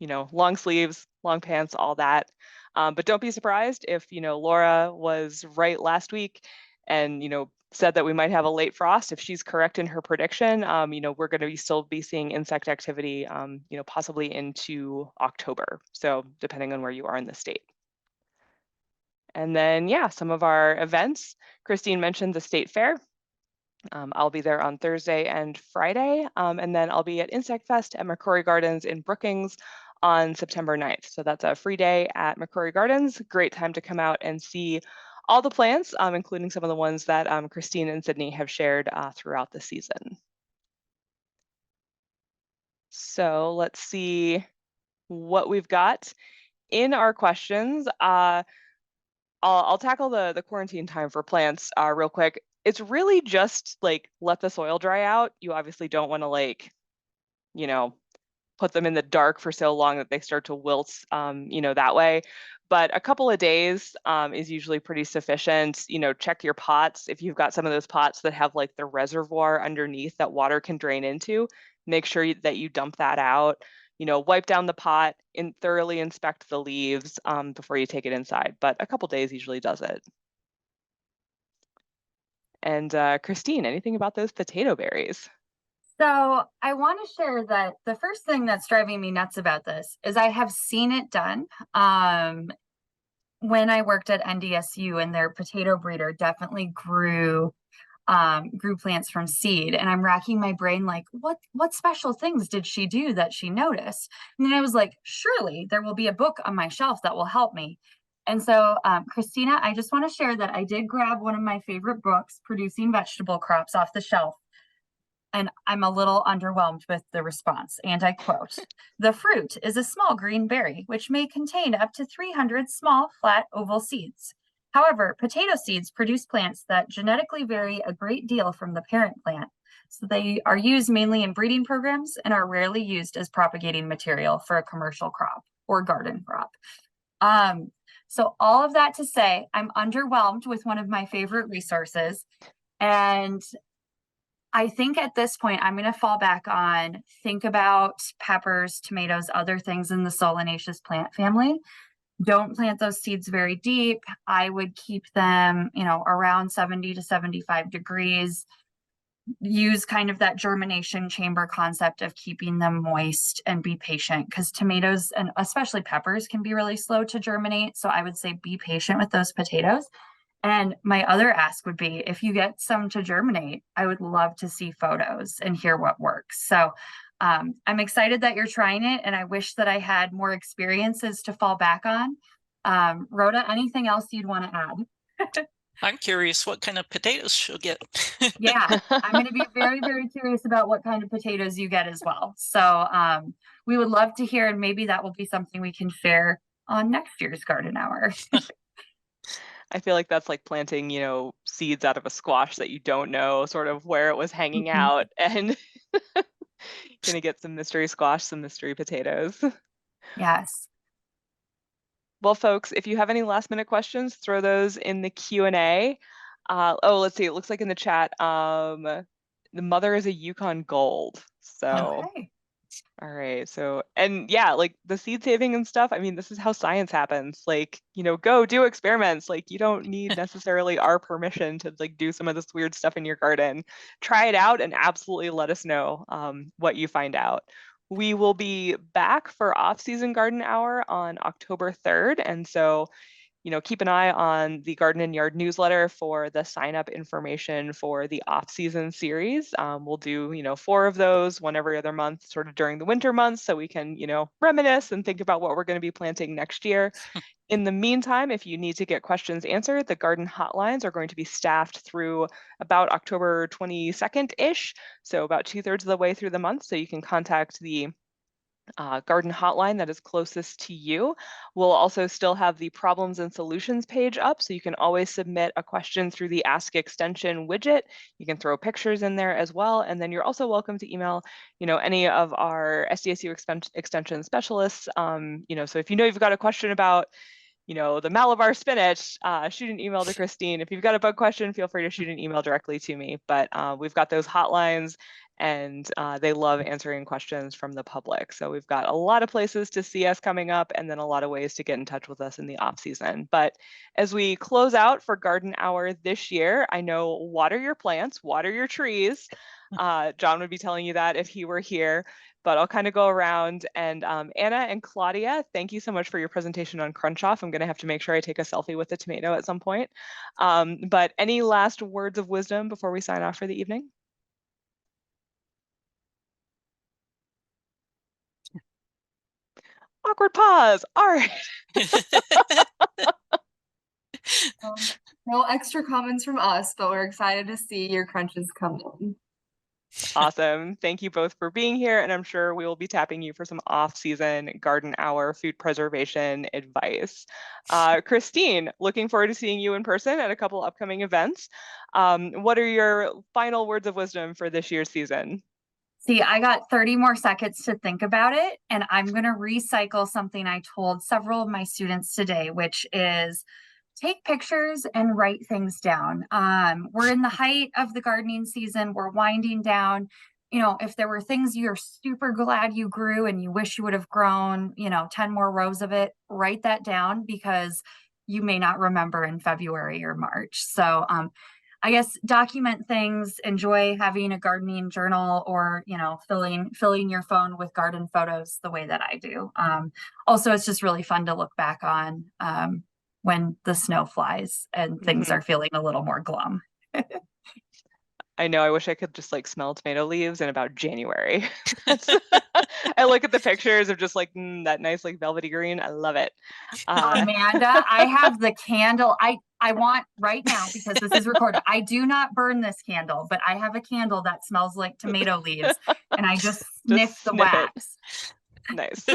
long sleeves, long pants, all that. But don't be surprised if, Laura was right last week and, said that we might have a late frost. If she's correct in her prediction, we're going to still be seeing insect activity, possibly into October. So depending on where you are in the state. And then, some of our events. Kristine mentioned the state fair. I'll be there on Thursday and Friday, and then I'll be at Insect Fest at McCrory Gardens in Brookings on September 9th. So that's a free day at McCrory Gardens. Great time to come out and see all the plants, including some of the ones that Kristine and Sydney have shared throughout the season. So let's see what we've got in our questions. I'll tackle the quarantine time for plants real quick. It's really just like let the soil dry out. You obviously don't want to like, you know, put them in the dark for so long that they start to wilt, that way. But a couple of days is usually pretty sufficient. Check your pots. If you've got some of those pots that have like the reservoir underneath that water can drain into, make sure that you dump that out. Wipe down the pot and thoroughly inspect the leaves before you take it inside. But a couple days usually does it. And Kristine, anything about those potato berries? So I want to share that the first thing that's driving me nuts about this is I have seen it done. When I worked at NDSU, and their potato breeder definitely grew plants from seed, and I'm racking my brain like, what special things did she do that she noticed? And then I was like, surely there will be a book on my shelf that will help me. And so, Christina, I just want to share that I did grab one of my favorite books, Producing Vegetable Crops, off the shelf. And I'm a little underwhelmed with the response. And I quote, "The fruit is a small green berry, which may contain up to 300 small, flat, oval seeds. However, potato seeds produce plants that genetically vary a great deal from the parent plant. So they are used mainly in breeding programs and are rarely used as propagating material for a commercial crop or garden crop." So all of that to say, I'm underwhelmed with one of my favorite resources. And I think at this point, I'm going to fall back on think about peppers, tomatoes, other things in the solanaceous plant family. Don't plant those seeds very deep. I would keep them, around 70 to 75 degrees. Use kind of that germination chamber concept of keeping them moist and be patient, because tomatoes and especially peppers can be really slow to germinate. So I would say be patient with those potatoes. And my other ask would be, if you get some to germinate, I would love to see photos and hear what works. So I'm excited that you're trying it, and I wish that I had more experiences to fall back on. Rhoda, anything else you'd want to add? I'm curious what kind of potatoes she'll get. Yeah, I'm going to be very, very curious about what kind of potatoes you get as well. So we would love to hear, and maybe that will be something we can share on next year's garden hour. I feel like that's like planting, seeds out of a squash that you don't know sort of where it was hanging out, and gonna get some mystery squash, some mystery potatoes. Yes. Well, folks, if you have any last minute questions, throw those in the Q&A. Let's see. It looks like in the chat, the mother is a Yukon Gold. So, okay. All right. So, and yeah, like the seed saving and stuff. I mean, this is how science happens. Like, go do experiments. Like, you don't need necessarily our permission to like do some of this weird stuff in your garden. Try it out and absolutely let us know what you find out. We will be back for off-season garden hour on October 3rd. And so, keep an eye on the Garden and Yard newsletter for the sign-up information for the off-season series. We'll do, 4 of those, one every other month, sort of during the winter months, so we can, reminisce and think about what we're going to be planting next year. In the meantime, if you need to get questions answered, the garden hotlines are going to be staffed through about October 22nd-ish, so about 2/3 of the way through the month. So you can contact the garden hotline that is closest to you. We'll also still have the problems and solutions page up, so you can always submit a question through the Ask Extension widget. You can throw pictures in there as well, and then you're also welcome to email, any of our SDSU Extension specialists. So if you've got a question about the Malabar spinach, shoot an email to Kristine. If you've got a bug question, feel free to shoot an email directly to me. But we've got those hotlines, and they love answering questions from the public. So we've got a lot of places to see us coming up, and then a lot of ways to get in touch with us in the off season. But as we close out for Garden Hour this year, I know water your plants, water your trees. John would be telling you that if he were here. But I'll kind of go around, and Anna and Claudia, thank you so much for your presentation on Crunch Off. I'm going to have to make sure I take a selfie with the tomato at some point. But any last words of wisdom before we sign off for the evening? Awkward pause. All right. No extra comments from us, but we're excited to see your crunches come in. Awesome. Thank you both for being here. And I'm sure we will be tapping you for some off-season garden hour food preservation advice. Kristine, looking forward to seeing you in person at a couple upcoming events. What are your final words of wisdom for this year's season? See, I got 30 more seconds to think about it, and I'm going to recycle something I told several of my students today, which is take pictures and write things down. We're in the height of the gardening season. We're winding down. You know, if there were things you're super glad you grew and you wish you would have grown, 10 more rows of it, write that down because you may not remember in February or March. So, I guess document things, enjoy having a gardening journal or, filling your phone with garden photos the way that I do. Also, it's just really fun to look back on when the snow flies and things are feeling a little more glum. I know, I wish I could just like smell tomato leaves in about January. I look at the pictures of just like that nice like velvety green. I love it. Amanda, I have the candle. I want right now, because this is recorded. I do not burn this candle, but I have a candle that smells like tomato leaves and I just sniff the wax. Nice.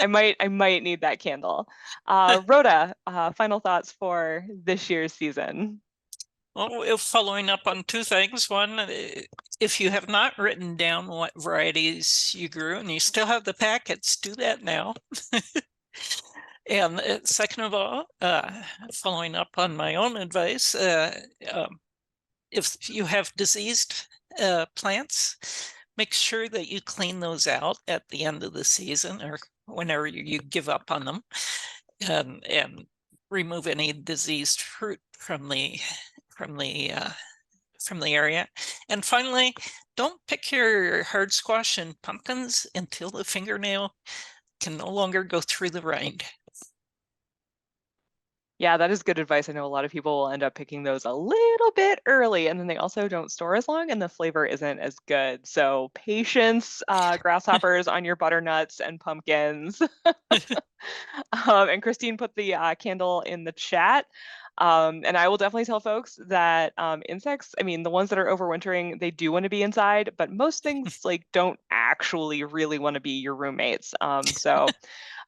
I might need that candle. Rhoda, final thoughts for this year's season. Well, following up on two things. One, if you have not written down what varieties you grew and you still have the packets, do that now. And second of all, following up on my own advice, if you have diseased plants, make sure that you clean those out at the end of the season or whenever you give up on them, and remove any diseased fruit from the area. And finally, don't pick your hard squash and pumpkins until the fingernail can no longer go through the rind. Yeah, that is good advice. I know a lot of people will end up picking those a little bit early, and then they also don't store as long and the flavor isn't as good. So patience, grasshoppers on your butternuts and pumpkins. And Kristine put the candle in the chat. And I will definitely tell folks that insects, I mean, the ones that are overwintering, they do want to be inside, but most things like don't actually really want to be your roommates. So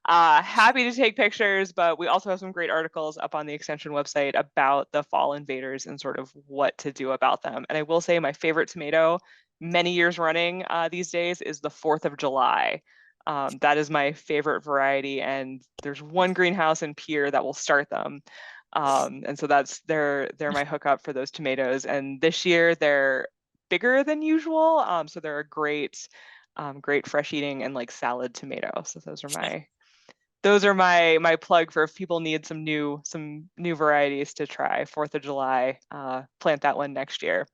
happy to take pictures, but we also have some great articles up on the Extension website about the fall invaders and sort of what to do about them. And I will say my favorite tomato many years running these days is the 4th of July. That is my favorite variety, and there's one greenhouse in Pierre that will start them. And so they're my hookup for those tomatoes. And this year they're bigger than usual, so they're a great fresh eating and like salad tomato. So those are my plug for if people need some new varieties to try. 4th of July, plant that one next year.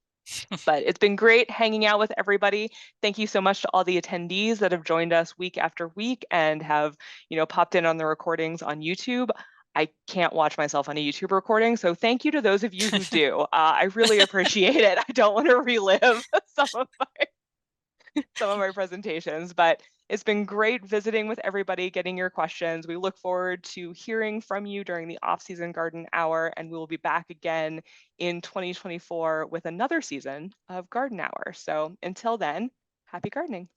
But it's been great hanging out with everybody. Thank you so much to all the attendees that have joined us week after week and have, popped in on the recordings on YouTube. I can't watch myself on a YouTube recording, so thank you to those of you who do. I really appreciate it. I don't want to relive some of my presentations, but it's been great visiting with everybody, getting your questions. We look forward to hearing from you during the off-season garden hour, and we will be back again in 2024 with another season of Garden Hour. So until then, happy gardening.